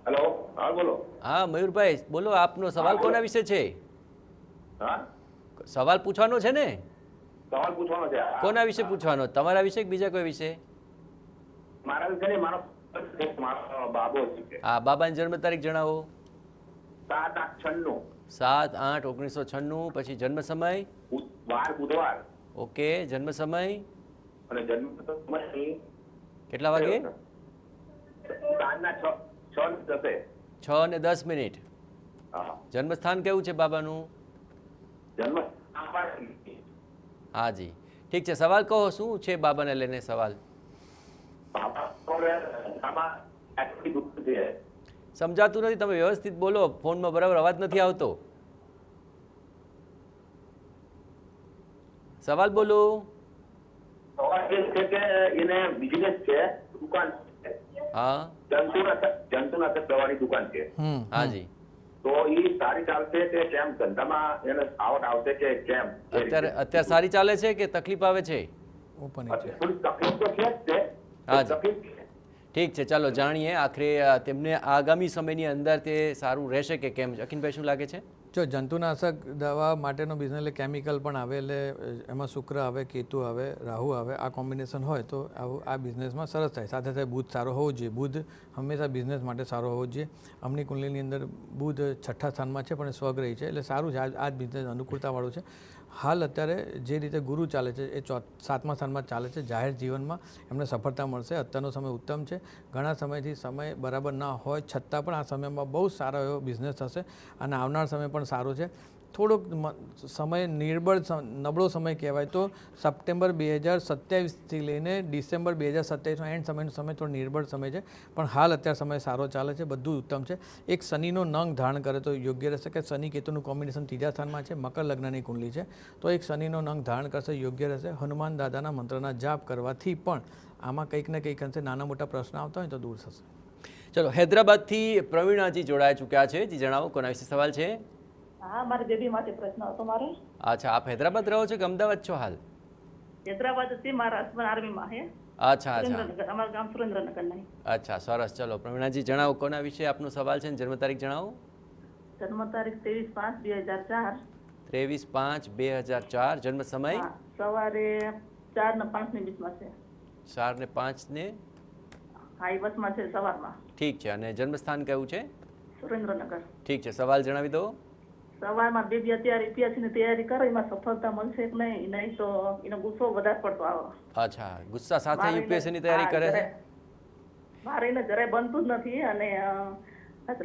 હેલો, હા બોલો. હા મયુરભાઈ, બોલો, આપનો સવાલ કોના વિશે છે? હા, સવાલ પૂછવાનો છે ને? સવાલ પૂછવાનો છે. કોના વિશે પૂછવાનો? તમારા વિશે કે બીજા કોઈ વિશે? મારા વિશે નહીં, મારો બાબો છે. હા, બાબાની જન્મ તારીખ જણાવો. 7/8/96. 7/8/1996. પછી જન્મ સમય? વાર બુધવાર. ઓકે, જન્મ સમય? અને જન્મ સમય કેટલા વાગે? સાંજના 6:10. 6:10. હા. જન્મ સ્થાન કેવું છે બાબાનું? જન્મ હાજી, ઠીક છે. સવાલ કહો, શું છે બાબાને લઈને સવાલ? સમજાતું નથી, તમે વ્યવસ્થિત બોલો, ફોનમાં બરાબર અવાજ નથી આવતો. સવાલ બોલો. સવાલ એ છે કે એને બિઝનેસ છે, દુકાન છે, હા જંતુનાશક દવાની દુકાન છે. હાજી. તો એ સારી ચાલશે કે કેમ, ધંધામાં એને આવક આવશે કે કેમ? અત્યારે સારી ચાલે છે કે તકલીફ આવે છે? ઓપન થોડી તકલીફ તો છે જ તે. હાજી. તકલીફ છે. ઠીક છે, ચાલો જાણીએ આખરે તેમને આગામી સમયની અંદર તે સારું રહેશે કે કેમ. અખિનભાઈ શું લાગે છે? જો જંતુનાશક દવા માટેનો બિઝનેસ એટલે કેમિકલ પણ આવે, એટલે એમાં શુક્ર આવે, કેતુ આવે, રાહુ આવે, આ કોમ્બિનેશન હોય તો આવું આ બિઝનેસમાં સરસ થાય. સાથે સાથે બુધ સારો હોવો જોઈએ. બુધ હંમેશા બિઝનેસ માટે સારો હોવો જોઈએ. અમની કુંડલીની અંદર બુધ 6ઠ્ઠા સ્થાનમાં છે પણ સ્વગ્રહી છે, એટલે સારું છે. આ જ બિઝનેસ અનુકૂળતાવાળું છે. હાલ અત્યારે જે રીતે ગુરુ ચાલે છે એ 7મા સ્થાનમાં ચાલે છે. જાહેર જીવનમાં એમને સફળતા મળશે. અત્યારનો સમય ઉત્તમ છે. ઘણા સમયથી સમય બરાબર ના હોય છતાં પણ આ સમયમાં બહુ સારો એવો બિઝનેસ થશે અને આવનાર સમય પણ સારો છે. થોડોક સમય નબળો સમય કહેવાય તો સપ્ટેમ્બર 2027થી લઈને ડિસેમ્બર 2027નો એન્ડ સમયનો સમય થોડો નિર્બળ સમય છે, પણ હાલ અત્યારે સમય સારો ચાલે છે, બધું ઉત્તમ છે. એક શનિનો નંગ ધારણ કરે તો યોગ્ય રહેશે કે શનિ કેતુનું કોમ્બિનેશન 3જા સ્થાનમાં છે, મકર લગ્નની કુંડલી છે, તો એક શનિનો નંગ ધારણ કરશે યોગ્ય રહેશે. હનુમાન દાદાના મંત્રના જાપ કરવાથી પણ આમાં કંઈક ને કંઈક અંશે નાના મોટા પ્રશ્ન આવતા હોય તો દૂર થશે. ચલો, હૈદરાબાદથી પ્રવીણાજી જોડાઈ ચૂક્યા છે. જી જણાવો, કોના વિશે સવાલ છે? હા, મારી બેબી માટે પ્રશ્ન હતો મારે. અચ્છા, આપ હૈદરાબાદ રહો છો કે અમદાવાદ છો હાલ? હૈદરાબાદ થી મારા હસબન્ડ આર્મીમાં છે. અચ્છા અચ્છા. સુરેન્દ્રનગર, અમારું ગામ સુરેન્દ્રનગર નહીં. અચ્છા, સરસ. ચલો પ્રવીણાજી જણાવો, કોના વિશે આપનો સવાલ છે? જન્મ તારીખ જણાવો. જન્મ તારીખ 23/5/2004. 23/5/2004. જન્મ સમય? સવારે 4 ને 5 ની બીચમાં છે. 4 ને 5 ને? હા, એ બસમાં છે સવારમાં. ઠીક છે. અને જન્મસ્થાન કયું છે? સુરેન્દ્રનગર. ઠીક છે, સવાલ જણાવી દો. સવારમાં બેબી અત્યારે યુપીએસસી ની તૈયારી કરે, એમાં સફળતા મળશે કે નહીં તો એનો ગુસ્સો વધારે પડતો આવે. અચ્છા, ગુસ્સા સાથે યુપીએસસી ની તૈયારી કરે છે? મારે એને જરાય બનતું જ નથી. અને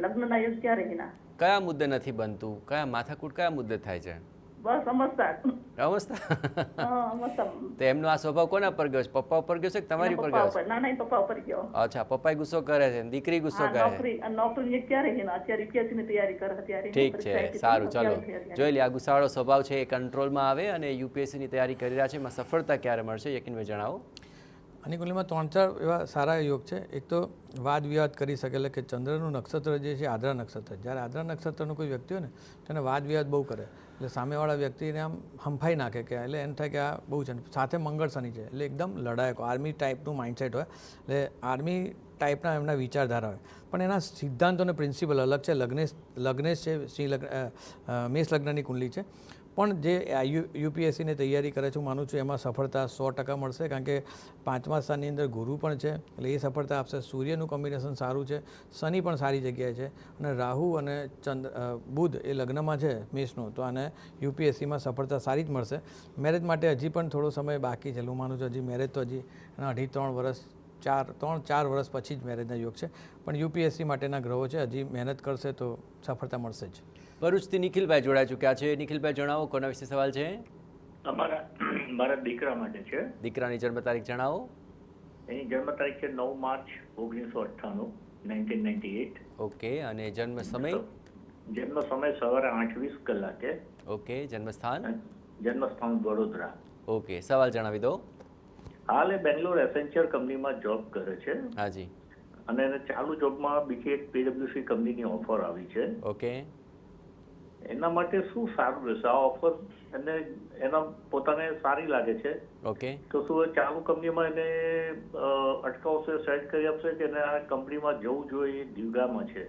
લગ્નના યોગ ક્યારે એના? કયા મુદ્દે નથી બનતું? કયા માથાકૂટ કયા મુદ્દે થાય છે? બસ સમજતા. તો એમનો આ સ્વભાવ કોના પર ગયો છે? પપ્પા ઉપર ગયો છે કે તમારી ઉપર ગયો છે? ના ના, પપ્પા ઉપર ગયો. અચ્છા, પપ્પા ગુસ્સો કરે છે, દીકરી ગુસ્સો કરે છે. નોકરી ક્યારે છે? અત્યારે યુપીએસસી ની તૈયારી કરે અત્યારે. ઠીક છે, સારું. ચલો જોઈ લે, આ ગુસ્સાવાળો સ્વભાવ છે એ કંટ્રોલમાં આવે અને યુપીએસસી ની તૈયારી કરી રહ્યા છે. એમાં સફળતા ક્યારે મળશે? યકીનભાઈ જણાવો. આની કુંડલીમાં 3-4 એવા સારા યોગ છે. એક તો વાદ વિવાદ કરી શકે, એટલે કે ચંદ્રનું નક્ષત્ર જે છે આદ્રા નક્ષત્ર. જ્યારે આદ્રા નક્ષત્રનું કોઈ વ્યક્તિ હોય ને તો એને વાદ વિવાદ બહુ કરે, એટલે સામેવાળા વ્યક્તિને આમ હંફાઈ નાખે કે એટલે એમ થાય કે આ બહુ છે. સાથે મંગળ શનિ છે, એટલે એકદમ લડાયકો આર્મી ટાઈપનું માઇન્ડસેટ હોય, એટલે આર્મી ટાઈપના એમના વિચારધારા હોય, પણ એના સિદ્ધાંતો અને પ્રિન્સિપલ અલગ છે. લગ્નેશ છે, સિંહ લગ્ન, મેષ લગ્નની કુંડલી છે, પણ જે યુપીએસસીની તૈયારી કરે છે હું માનું છું એમાં સફળતા 100% મળશે, કારણ કે 5મા સ્થાનની અંદર ગુરુ પણ છે, એટલે એ સફળતા આપશે. સૂર્યનું કોમ્બિનેશન સારું છે, શનિ પણ સારી જગ્યાએ છે, અને રાહુ અને બુધ એ લગ્નમાં છે મેષનું, તો આને યુપીએસસીમાં સફળતા સારી જ મળશે. મેરેજ માટે હજી પણ થોડો સમય બાકી છે, હું માનું છું હજી મેરેજ તો હજી એના 2.5-3 વર્ષ 4 વર્ષ પછી જ મેરેજના યોગ છે, પણ યુપીએસસી માટેના ગ્રહો છે, હજી મહેનત કરશે તો સફળતા મળશે જ. ભરૂચથી નિખિલભાઈ જોડાઈ ચૂક્યા છે. નિખિલભાઈ જણાવો, કોના વિશે સવાલ છે? મારા દીકરા માટે છે. દીકરાની જન્મ તારીખ જણાવો. એની જન્મ તારીખ છે 9 માર્ચ 1998, 1998. ઓકે. અને જન્મ સમય? જન્મ સમય સવારે 8:20 કલાકે. ઓકે. જન્મસ્થાન? જન્મસ્થાન વડોદરા. ઓકે. સવાલ જણાવી દો. હાલ એ બેંગ્લોર એસેન્ચર કંપનીમાં જોબ કરે છે. હાજી. અને એને ચાલુ જોબમાં બીજી એક પીડબ્લ્યુસી કંપનીની ઓફર આવી છે. ઓકે. એના માટે શું સારું રહેશે? આ ઓફર એને એના પોતાને સારી લાગે છે. ઓકે. તો શું ચાલુ કંપનીમાં એને અટકાવશે, સેટ કરી આપશે કે એને આ કંપનીમાં જવું જોઈએ? દીવડામાં છે,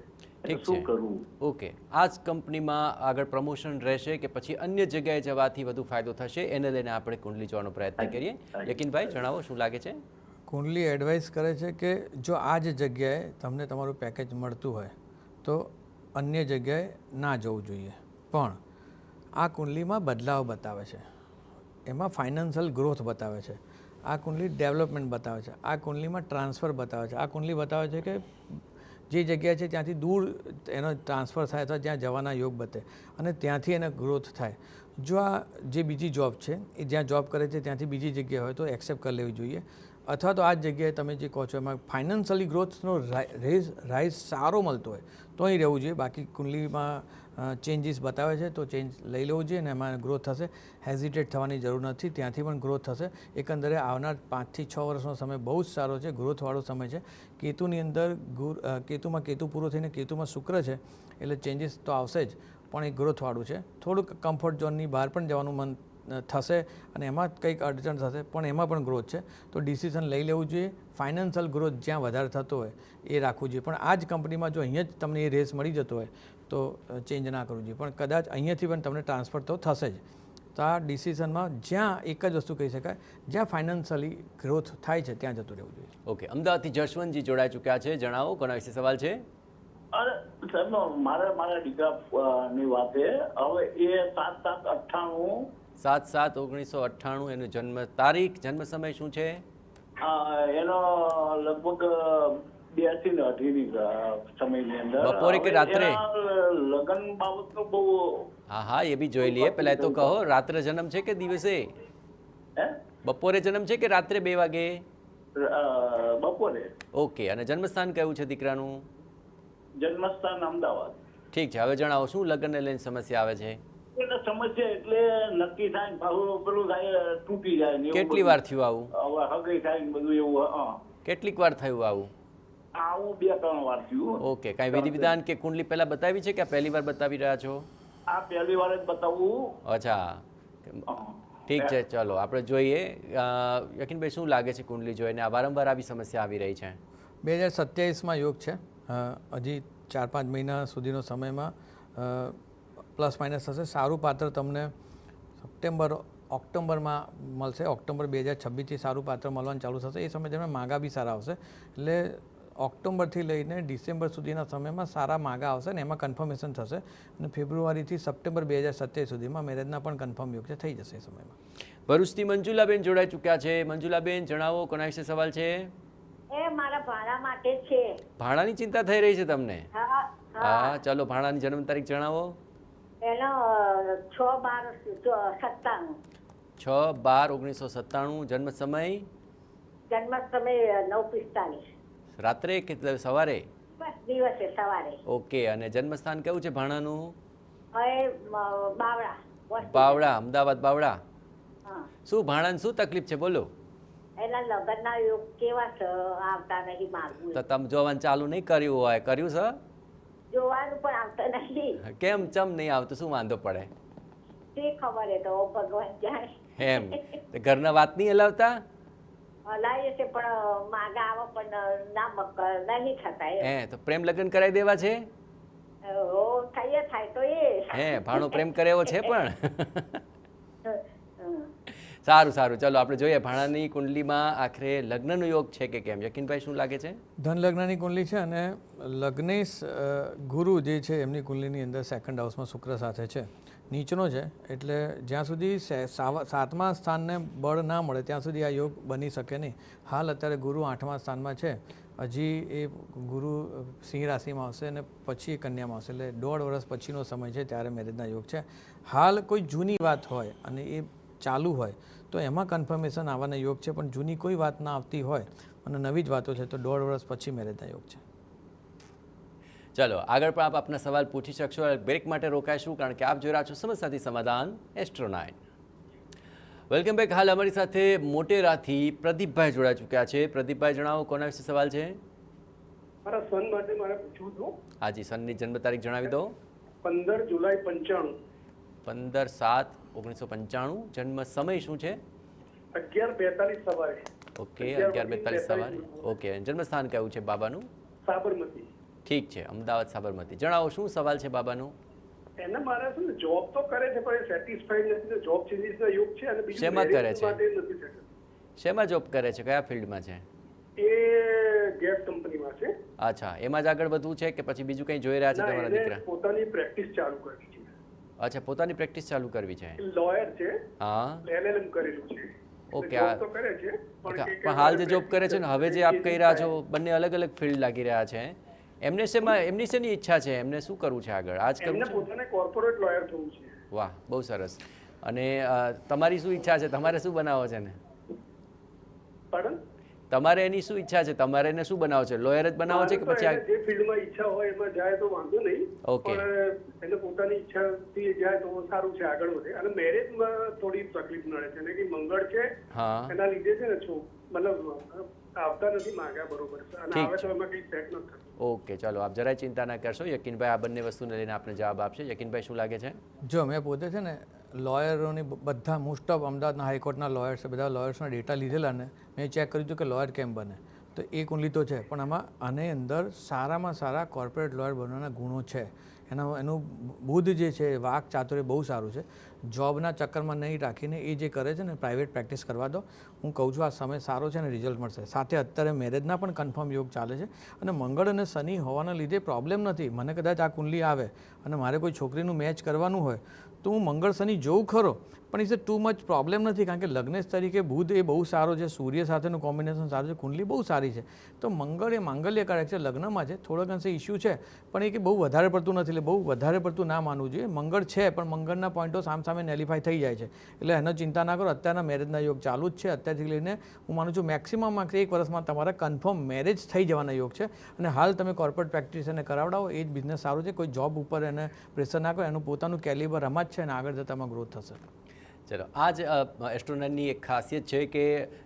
શું કરવું? ઓકે. આ જ કંપનીમાં આગળ પ્રમોશન રહેશે કે પછી અન્ય જગ્યાએ જવાથી વધુ ફાયદો થશે? એને લઈને આપણે કુંડલી જોવાનો પ્રયત્ન કરીએ. યકીનભાઈ જણાવો, શું લાગે છે? કુંડલી એડવાઇસ કરે છે કે જો આ જ જગ્યાએ તમને તમારું પેકેજ મળતું હોય તો અન્ય જગ્યાએ ના જવું જોઈએ, પણ આ કુંડલીમાં બદલાવ બતાવે છે, એમાં ફાઇનાન્શિયલ ગ્રોથ બતાવે છે, આ કુંડલી ડેવલપમેન્ટ બતાવે છે, આ કુંડલીમાં ટ્રાન્સફર બતાવે છે, આ કુંડલી બતાવે છે કે જે જગ્યાએ છે ત્યાંથી દૂર એનો ટ્રાન્સફર થાય અથવા જ્યાં જવાના યોગ બતે અને ત્યાંથી એને ગ્રોથ થાય. જો આ જે બીજી જોબ છે એ જ્યાં જોબ કરે છે ત્યાંથી બીજી જગ્યાએ હોય તો એક્સેપ્ટ કરી લેવી જોઈએ, અથવા તો આ જ જગ્યાએ તમે જે કહો છો એમાં ફાઇનાન્શિયલી ગ્રોથનો રાઇઝ સારો મળતો હોય તો અહીં રહેવું જોઈએ. બાકી કુંડલીમાં ચેન્જીસ બતાવે છે તો ચેન્જ લઈ લેવું જોઈએ અને એમાં ગ્રોથ થશે. હેઝિટેટ થવાની જરૂર નથી, ત્યાંથી પણ ગ્રોથ થશે. એકંદરે આવનાર 5 થી 6 વર્ષનો સમય બહુ જ સારો છે, ગ્રોથવાળો સમય છે. કેતુની અંદર કેતુમાં કેતુ પૂરો થઈને કેતુમાં શુક્ર છે એટલે ચેન્જીસ તો આવશે જ, પણ એ ગ્રોથવાળું છે. થોડુંક કમ્ફર્ટ ઝોનની બહાર પણ જવાનું મન થશે અને એમાં કંઈક અડચણ થશે, પણ એમાં પણ ગ્રોથ છે તો ડિસિઝન લઈ લેવું જોઈએ. ફાઇનાન્શિયલ ગ્રોથ જ્યાં વધારે થતો હોય એ રાખવું જોઈએ, પણ આ જ કંપનીમાં જો અહીંયા જ તમને એ રેસ મળી જતો હોય તો ચેન્જ ના કરવું જોઈએ, પણ કદાચ અહીંયાથી પણ તમને ટ્રાન્સફર તો થશે જ. તો આ ડિસિઝનમાં જ્યાં એક જ વસ્તુ કહી શકાય, જ્યાં ફાઇનાન્શિયલી ગ્રોથ થાય છે ત્યાં જતું રહેવું જોઈએ. ઓકે, અમદાવાદથી જશવંતજી જોડાઈ ચૂક્યા છે. જણાવો કોના વિશે સવાલ છે? અરે સાહેબ, મારા દીકરાની વાત છે. હવે એ 7/7/98 7/7/1998 એનો જન્મ તારીખ, જન્મ સમય શું છે? એનો લગભગ 82 ને 18 સમયની અંદર. બપોરે કે રાત્રે? લગ્ન બાબતનું બહુ. હા, એ બી જોઈ લઈએ. પહેલા તો કહો, રાત્રે જન્મ છે કે દિવસે? બપોરે જન્મ છે કે રાત્રે 2 વાગે? બપોરે. ઓકે, અને જન્મસ્થાન કયું છે દીકરાનું? જન્મસ્થાન અમદાવાદ. ઠીક છે, હવે જણાવો શું લગ્નને લઈને સમસ્યા આવે છે? સમસ્યા એટલે નક્કી થાય ને પેલું થાય, તૂટી જાય ને. કેટલી વાર થયું આવું? હવે હગઈ થાય ને બધું એવું. કેટલીક વાર થયું આવું? 2-3 વાર થયું. ઓકે, કાંઈ વિધિ વિધાન કે કુંડલી પહેલા બતાવી છે કે પહેલી વાર બતાવી રહ્યા છો? આ પહેલી વાર જ બતાવવું. અચ્છા, ઠીક છે, ચલો આપણે જોઈએ. યકીનભાઈ, શું લાગે છે કુંડલી જોઈને આ વારંવાર આવી સમસ્યા આવી રહી છે? 2027માં યોગ છે, હજી 4-5 મહિના સુધીનો સમયમાં પ્લસ માઇનસ થશે. સારું પાત્ર તમને ઓક્ટોબરમાં મળશે. ઓક્ટોબર 2026થી સારું પાત્ર મળવાનું ચાલુ થશે. એ સમય દરમિયાન માગા બી સારા આવશે. એટલે ઓક્ટોબરથી લઈને ડિસેમ્બર સુધીના સમયમાં સારા માગા આવશે ને એમાં કન્ફર્મેશન થશે. અને ફેબ્રુઆરીથી સપ્ટેમ્બર 2027 સુધીમાં મેરેજના પણ કન્ફર્મ યોગ છે, થઈ જશે એ સમયમાં. ભરૂચથી મંજુલાબેન જોડાઈ ચૂક્યા છે. મંજુલાબેન, જણાવો કોના વિશે સવાલ છે? એ મારા ભાડા માટે છે. ભાડાની ચિંતા થઈ રહી છે તમને? હા, ચલો ભાડાની જન્મ તારીખ જણાવો. એનો 6/12/97. 6/12/1997. જન્મ સમય? જન્મ સમય 9:45. રાત્રે કે સવારે? બસ દિવસે સવારે. ઓકે, અને જન્મસ્થાન કયું છે ભાણાનું? બાવળા. બાવળા, અમદાવાદ બાવળા. હા. શું ભાણાને શું તકલીફ છે બોલો? એના લગ્નના યોગ કેવા છે, આવતા નહીં માગવું. તો તમે જોવાનું ચાલુ નહીં કર્યું હોય? કર્યું છે? જોવાનું પણ આવતા નહીં. કેમ ચમ નહીં આવતું? શું વાંધો પડે? તે ખબર એ તો ભગવાન જાણે. એમ ઘરના વાત નહીં હલાવતા? હલાવીએ છે પણ માગા આવે પણ ના નહીં થતા. તો પ્રેમ લગ્ન કરાવી દેવા છે? થાય તો એ ભાણો પ્રેમ કરેવો છે પણ. સારું, ચલો આપણે જોઈએ ભાણાની કુંડલીમાં આખરે લગ્નનો યોગ છે કે કેમ. યકીનભાઈ, શું લાગે છે? ધન લગ્નની કુંડલી છે અને લગ્નેશ ગુરુ જે છે એમની કુંડલીની અંદર 2nd હાઉસમાં શુક્ર સાથે છે, નીચનો છે. એટલે જ્યાં સુધી 7મા સ્થાનને બળ ના મળે ત્યાં સુધી આ યોગ બની શકે નહીં. હાલ અત્યારે ગુરુ 8મા સ્થાનમાં છે. હજી એ ગુરુ સિંહ રાશિમાં આવશે અને પછી એ કન્યામાં આવશે. એટલે 1.5 વર્ષ પછીનો સમય છે ત્યારે મેરેજના યોગ છે. હાલ કોઈ જૂની વાત હોય અને એ ચાલુ હોય તો એમાં કન્ફર્મેશન આવવાના યોગ છે, પણ જૂની કોઈ વાત ના આવતી હોય અને નવી જ વાતો છે તો 1.5 વર્ષ પછી મેરેજના યોગ છે. ચલો આગળ પણ આપ આપના સવાલ પૂછી શકશો. બ્રેક માટે રોકાઈશું કારણ કે આપ જોઈ રહ્યા છો સમસ્યાથી સમાધાન એસ્ટ્રો 9. Welcome back. હાલ અમારી સાથે મોટેરાથી પ્રદીપભાઈ જોડાઈ ચૂક્યા છે. પ્રદીપભાઈ, જણાવો કોના વિશે સવાલ છે? મારા સન માટે મારે પૂછવું હતું. હાજી, સનની જન્મ તારીખ જણાવી દો. 15 જુલાઈ 95. 15/7/1995. જન્મ સમય શું છે? 11:42 સવારે. ઓકે, 11:42 સવારે. ઓકે, જન્મસ્થાન કયું છે બાબાનું? સાબરમતી. ઠીક છે, અમદાવાદ સાબરમતી. જણાવો શું સવાલ છે બાબાનો? એને મારે શું જોબ તો કરે છે પણ સેટિસ્ફાઈડ નથી. જોબ ચેન્જીસના યોગ છે અને બીજું શેમાં કરે છે? નથી થતું. શેમાં જોબ કરે છે? કયા ફિલ્ડમાં છે? એ ગેસ કંપનીમાં છે. અચ્છા, એમાં જ આગળ વધવું છે કે પછી બીજું કંઈ જોઈ રહ્યા છે તમારા દીકરા? પોતાની પ્રેક્ટિસ ચાલુ કરવી છે. અચ્છા, પોતાની પ્રેક્ટિસ ચાલુ કરવી છે. લોયર છે. હા, LLM કરેલું છે. ઓકે. તો કરે છે પણ હાલ જે જોબ કરે છે ને હવે જે આપ કહી રહ્યા છો બંને અલગ અલગ ફિલ્ડ લાગી રહ્યા છે. એમની શેની ઈચ્છા છે? એમને શું કરવું છે આગળ? આજ કરવું છે? પોતાને કોર્પોરેટ લોયર થવું છે. વાહ, બહુ સરસ. અને તમારી શું ઈચ્છા છે? તમારે શું બનાવો છે ને? પાડન? તમારે એની શું ઈચ્છા છે? તમારે એને શું બનાવો છે? લોયર જ બનાવો છે કે પછી જે ફિલ્ડમાં ઈચ્છા હોય એમાં જાય તો વાંધો નહીં. ઓકે. પણ એને પોતાની ઈચ્છાથી જાય તો સારું છે, આગળ વધે. અને મેરેજમાં થોડી તકલીફ નડે છે, કે મંગળ છે એના લીધે છે ને મતલબ આવતા નથી માંગ્યા બરોબર છે, અને આવે તો એમાં કંઈ સેટ નથી થતું. ઓકે, ચાલો આપ જરાય ચિંતા ના કરશો. યકીનભાઈ આ બંને વસ્તુને લઈને આપને જવાબ આપશે. યકીનભાઈ શું લાગે છે? જો મેં પોતે છે ને લોયરોની બધા મોસ્ટ ઓફ અમદાવાદના હાઈકોર્ટના લોયર્સ છે, બધા લોયર્સના ડેટા લીધેલા ને મેં ચેક કર્યું હતું કે લોયર કેમ બને, તો એક ઓનલી તો છે, પણ આમાં આની અંદર સારામાં સારા કોર્પોરેટ લોયર બનવાના ગુણો છે. એનું બુદ્ધ જે છે, વાક ચાતુર્ય બહુ સારું છે. જોબના ચક્કરમાં નહીં રાખીને એ જે કરે છે ને પ્રાઇવેટ પ્રેક્ટિસ કરવા દો. હું કહું છું આ સમય સારો છે અને રિઝલ્ટ મળશે. સાથે અત્યારે મેરેજના પણ કન્ફર્મ યોગ ચાલે છે, અને મંગળ અને શનિ હોવાના લીધે પ્રોબ્લેમ નથી. મને કદાચ આ કુંડલી આવે અને મારે કોઈ છોકરીનું મેચ કરવાનું હોય તો હું મંગળ શનિ જોઉં ખરો, પણ ઇઝ ટુ મચ પ્રોબ્લેમ નથી, કારણ કે લગ્નેશ તરીકે બુધ એ બહુ સારો છે, સૂર્ય સાથેનું કોમ્બિનેશન સારું છે, કુંડલી બહુ સારી છે. તો મંગળ એ માંગલ્યકારક છે, લગ્નમાં છે, થોડોક અંશે ઇસ્યુ છે, પણ એ કે બહુ વધારે પડતું નથી, એટલે બહુ વધારે પડતું ના માનવું જોઈએ. મંગળ છે, પણ મંગળના પોઈન્ટો સામે નેલિફાઈ થઈ જાય છે, એટલે એનો ચિંતા ના કરો. અત્યારના મેરેજના યોગ ચાલુ જ છે, અત્યારથી લઈને હું માનું છું મેક્સિમમ 1 વર્ષમાં તમારા કન્ફર્મ મેરેજ થઈ જવાના યોગ છે. અને હાલ તમે કોર્પોરેટ પ્રેક્ટિસ એને કરાવડાવો, એ જ બિઝનેસ સારું છે. કોઈ જોબ ઉપર એને પ્રેશર ના કરો, એનું પોતાનું કેલિબર રમત છે અને આગળ જતામાં ગ્રોથ થશે. ચલો, આ જ એસ્ટ્રોનોની એક ખાસિયત છે કે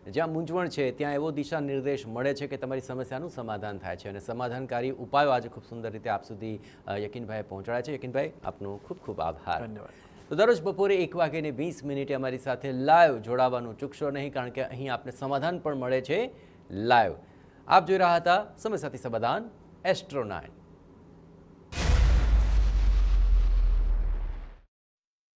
જ્યાં મૂંઝવણ છે ત્યાં એવો દિશા નિર્દેશ મળે છે કે તમારી સમસ્યાનું સમાધાન થાય છે, અને સમાધાનકારી ઉપાયો આજે ખૂબ સુંદર રીતે આપ સુધી યકીનભાઈએ પહોંચાડ્યા છે. યકીનભાઈ, આપનો ખૂબ ખૂબ આભાર. ધન્યવાદ. તો દરરોજ બપોરે 1:20 અમારી સાથે લાઈવ જોડાવાનું ચૂકશો નહીં, કારણ કે અહીં આપને સમાધાન પણ મળે છે લાઈવ. આપ જોઈ રહ્યા હતા સમય સાથે સમાધાન એસ્ટ્રો 9.